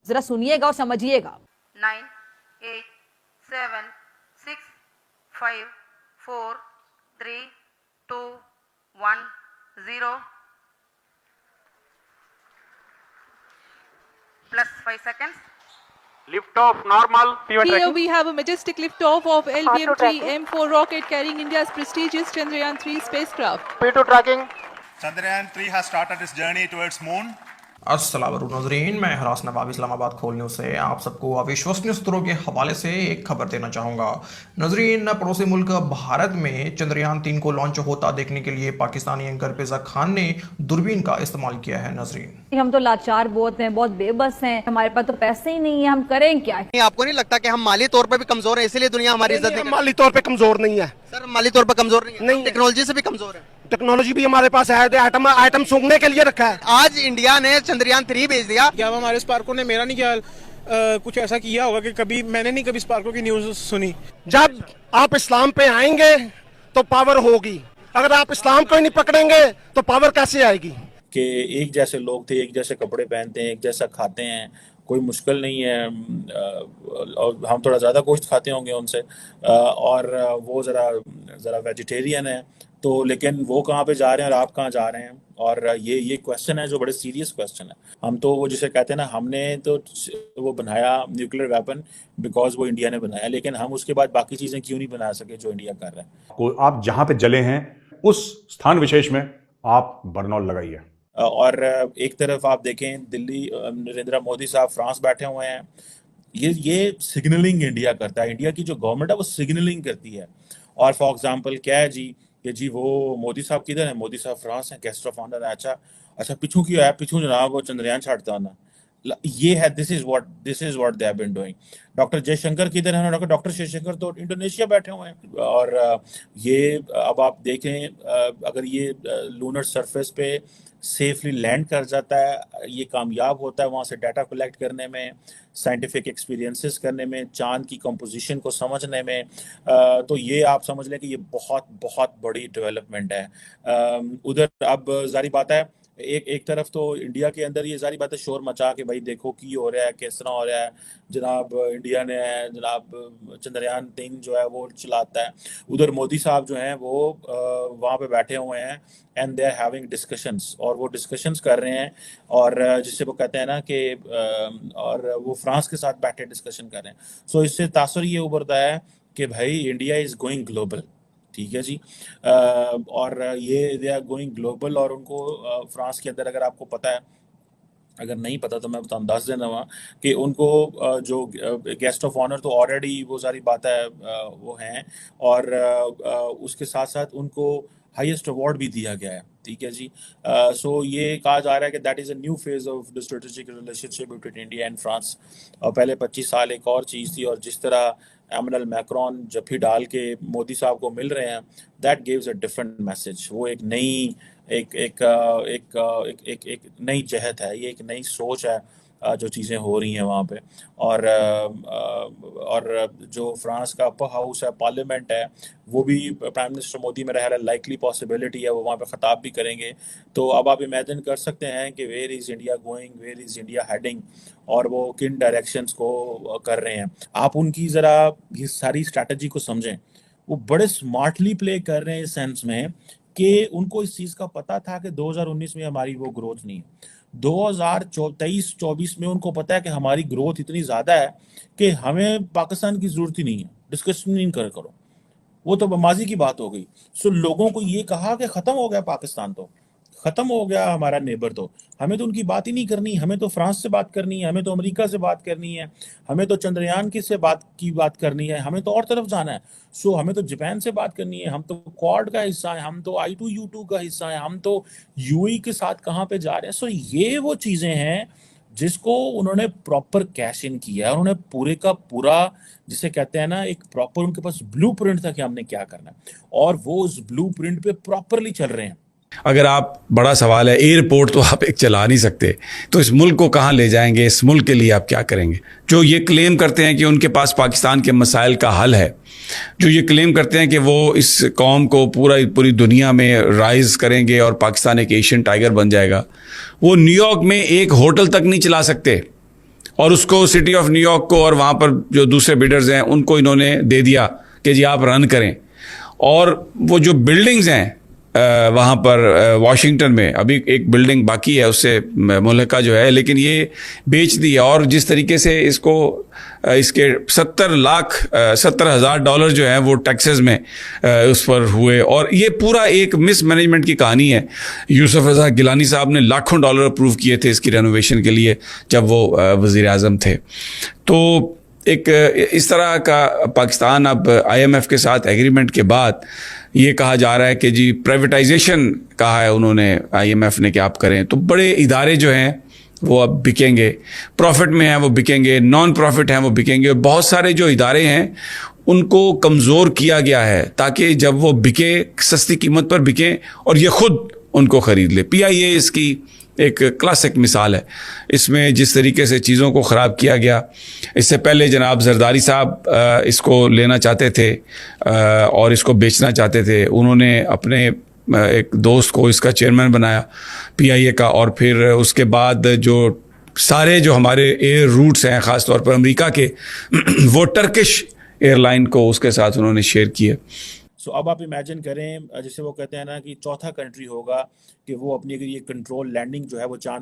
जरा सुनिएगा और समझिएगा। 9, 8, 7, 6, 5, 4, 3, 2, 1, 0. Plus 5 seconds. Lift off normal. Here Tracking. we have a majestic liftoff of LBM-3 M4 rocket carrying India's prestigious Chandrayaan-3 spacecraft. P2 tracking. Chandrayaan-3 has started its journey towards moon. अस्सलाम वालेकुम नाज़रीन, मैं harass नवाब इस्लामाबाद खोल news से आप सबको अविश्वसनीय सूत्रों के हवाले से एक खबर देना चाहूँगा। नाज़रीन, पड़ोसी मुल्क भारत में चंद्रयान-3 को लॉन्च होता देखने के लिए पाकिस्तानी एंकर फिज़ा खान ने दूरबीन का इस्तेमाल किया है। नाज़रीन, हम तो लाचार बहुत हैं, बहुत बेबस हैं, हमारे पास तो पैसे ही नहीं है, हम करें क्या? आपको नहीं लगता कि हम माली तौर पे भी कमजोर हैं, इसीलिए दुनिया हमारी इज्जत नहीं करती? माली तौर पे कमजोर नहीं है सर, माली तौर पे कमजोर नहीं है, नहीं। टेक्नोलॉजी से भी कमजोर है। टेक्नोलॉजी भी हमारे पास है, आइटम सूंघने के लिए रखा है। आज इंडिया ने चंद्रयान-3 भेज दिया। क्या हमारे स्पार्को ने, मेरा नहीं ख्याल कुछ ऐसा किया होगा कि कभी मैंने नहीं कभी स्पार्को की न्यूज सुनी। जब आप इस्लाम पे आएंगे तो पावर होगी, अगर आप इस्लाम को ही नहीं पकड़ेंगे तो पावर कैसे आएगी? कि एक जैसे लोग थे, एक जैसे कपड़े पहनते हैं, एक जैसा खाते हैं, कोई मुश्किल नहीं है। और हम थोड़ा ज़्यादा गोश्त खाते होंगे उनसे, और वो ज़रा वेजिटेरियन है, तो लेकिन वो कहाँ पे जा रहे हैं और आप कहाँ जा रहे हैं? और ये क्वेश्चन है जो बड़े सीरियस क्वेश्चन है। हम तो वो जिसे कहते हैं ना, हमने तो वो बनाया न्यूक्लियर वेपन बिकॉज वो इंडिया ने बनाया, लेकिन हम उसके बाद बाकी चीज़ें क्यों नहीं बना सके जो इंडिया कर रहा है? को आप जहां पे जले हैं उस स्थान विशेष में आप बर्नौल लगाइए। और एक तरफ आप देखें, दिल्ली नरेंद्र मोदी साहब फ्रांस बैठे हुए हैं। ये सिग्नलिंग इंडिया करता है, इंडिया की जो गवर्नमेंट है वो सिग्नलिंग करती है। और फॉर एग्जांपल क्या है जी कि जी वो मोदी साहब किधर है? मोदी साहब फ्रांस हैं, गेस्ट ऑफ ऑनर है। अच्छा पिछू क्यों है? पिछू जनाब वो चंद्रयान छाड़ता ना, ये है। This is what they have been doing. Doctor Jaishankar किधर है? डॉक्टर जयशंकर तो इंडोनेशिया बैठे हुए हैं। और ये अब आप देखें, अगर ये लूनर सरफेस पे सेफली लैंड कर जाता है, ये कामयाब होता है वहाँ से डाटा कलेक्ट करने में, साइंटिफिक एक्सपीरियंसेस करने में, चांद की कंपोजिशन को समझने में, तो ये आप समझ लें कि ये बहुत बहुत बड़ी डेवलपमेंट है। उधर अब जारी बात है, एक तरफ तो इंडिया के अंदर ये सारी बातें शोर मचा के भाई देखो की हो रहा है, किस तरह हो रहा है, जनाब इंडिया ने जनाब चंद्रयान-3 जो है वो चलाता है। उधर मोदी साहब जो हैं वो वहाँ पे बैठे हुए हैं and they are having discussions, और वो डिस्कशंस कर रहे हैं, और जिससे वो कहते हैं ना कि और वो फ्रांस के साथ बैठे डिस्कशन कर रहे हैं। सो इससे तासुर ये उभरता है कि भाई इंडिया इज़ गोइंग ग्लोबल। ठीक है जी। और ये दे आर गोइंग ग्लोबल, और उनको फ्रांस के अंदर, अगर आपको पता है, अगर नहीं पता तो मैं बताऊँ, 10 दिन हुआ कि उनको जो गेस्ट ऑफ ऑनर तो ऑलरेडी वो सारी बात है वो हैं, और उसके साथ साथ उनको हाईएस्ट अवार्ड भी दिया गया है। ठीक है जी। सो ये कहा जा रहा है कि that is a new phase of the strategic relationship between India and France. और पहले 25 साल एक और चीज़ थी, और जिस तरह एमनल मैक्रोन जफ्फी डाल के मोदी साहब को मिल रहे हैं, that gives a different message. वो एक नई एक नई जहत है, ये एक नई सोच है जो चीज़ें हो रही हैं वहाँ पे। और जो फ्रांस का अपर हाउस है, पार्लियामेंट है, वो भी प्राइम मिनिस्टर मोदी में रह रहा है, लाइकली पॉसिबिलिटी है वो वहाँ पे ख़ताब भी करेंगे। तो अब आप इमेजिन कर सकते हैं कि where is India going, where is India heading, और वो किन डायरेक्शंस को कर रहे हैं। आप उनकी ज़रा ये सारी स्ट्रैटेजी को समझें। वो बड़े स्मार्टली प्ले कर रहे हैं इस सेंस में कि उनको इस चीज़ का पता था कि 2019 में हमारी वो ग्रोथ नहीं है। 2023-24 में उनको पता है कि हमारी ग्रोथ इतनी ज़्यादा है कि हमें पाकिस्तान की ज़रूरत ही नहीं है, डिस्कशन नहीं करो। वो तो माजी की बात हो गई। सो लोगों को ये कहा कि ख़त्म हो गया पाकिस्तान, तो ख़त्म हो गया हमारा नेबर, तो हमें तो उनकी बात ही नहीं करनी, हमें तो फ्रांस से बात करनी है, हमें तो अमेरिका से बात करनी है, हमें तो चंद्रयान की बात करनी है, हमें तो और तरफ जाना है। सो हमें तो जापान से बात करनी है, हम तो क्वाड का हिस्सा है, हम तो I2U2 का हिस्सा है, हम तो यूएई के साथ कहाँ पे जा रहे हैं। सो ये वो चीज़ें हैं जिसको उन्होंने प्रॉपर कैश इन किया है, उन्होंने पूरे का पूरा, जिसे कहते हैं ना, एक प्रॉपर उनके पास ब्लूप्रिंट था कि हमने क्या करना है, और वो उस ब्लूप्रिंट पे प्रॉपरली चल रहे हैं। अगर आप, बड़ा सवाल है, एयरपोर्ट तो आप एक चला नहीं सकते, तो इस मुल्क को कहाँ ले जाएंगे? इस मुल्क के लिए आप क्या करेंगे? जो ये क्लेम करते हैं कि उनके पास पाकिस्तान के मसाइल का हल है, जो ये क्लेम करते हैं कि वो इस कौम को पूरी दुनिया में राइज करेंगे और पाकिस्तान एक एशियन टाइगर बन जाएगा, वो न्यूयॉर्क में एक होटल तक नहीं चला सकते। और उसको सिटी ऑफ न्यूयॉर्क को और वहाँ पर जो दूसरे बिडर्स हैं उनको इन्होंने दे दिया कि जी आप रन करें। और वो जो बिल्डिंग्स हैं वहाँ पर वाशिंगटन में, अभी एक बिल्डिंग बाकी है उससे मुल्का जो है, लेकिन ये बेच दी है। और जिस तरीके से इसको इसके $70,000 जो है वो टैक्सेस में उस पर हुए, और ये पूरा एक मिसमैनेजमेंट की कहानी है। यूसुफ रज़ा गिलानी साहब ने लाखों डॉलर अप्रूव किए थे इसकी रेनोवेशन के लिए जब वो वज़ीर आज़म थे। तो एक इस तरह का पाकिस्तान अब IMF के साथ एग्रीमेंट के बाद ये कहा जा रहा है कि जी प्राइवेटाइजेशन कहा है उन्होंने IMF ने कि आप करें, तो बड़े इदारे जो हैं वो अब बिकेंगे, प्रॉफिट में हैं वो बिकेंगे, नॉन प्रॉफिट हैं वो बिकेंगे। और बहुत सारे जो इदारे हैं उनको कमज़ोर किया गया है ताकि जब वो बिके सस्ती कीमत पर बिकें और ये खुद उनको ख़रीद ले। PIA इसकी एक क्लासिक मिसाल है। इसमें जिस तरीके से चीज़ों को ख़राब किया गया, इससे पहले जनाब जरदारी साहब इसको लेना चाहते थे और इसको बेचना चाहते थे। उन्होंने अपने एक दोस्त को इसका चेयरमैन बनाया PIA का, और फिर उसके बाद जो सारे जो हमारे एयर रूट्स हैं ख़ास तौर पर अमेरिका के वो टर्किश एयरलाइन को उसके साथ उन्होंने शेयर किए। सो अब आप इमेजिन करें, जैसे वो कहते हैं ना कि चौथा कंट्री होगा कि वो अपनी अगर ये कंट्रोल लैंडिंग जो है वो चांद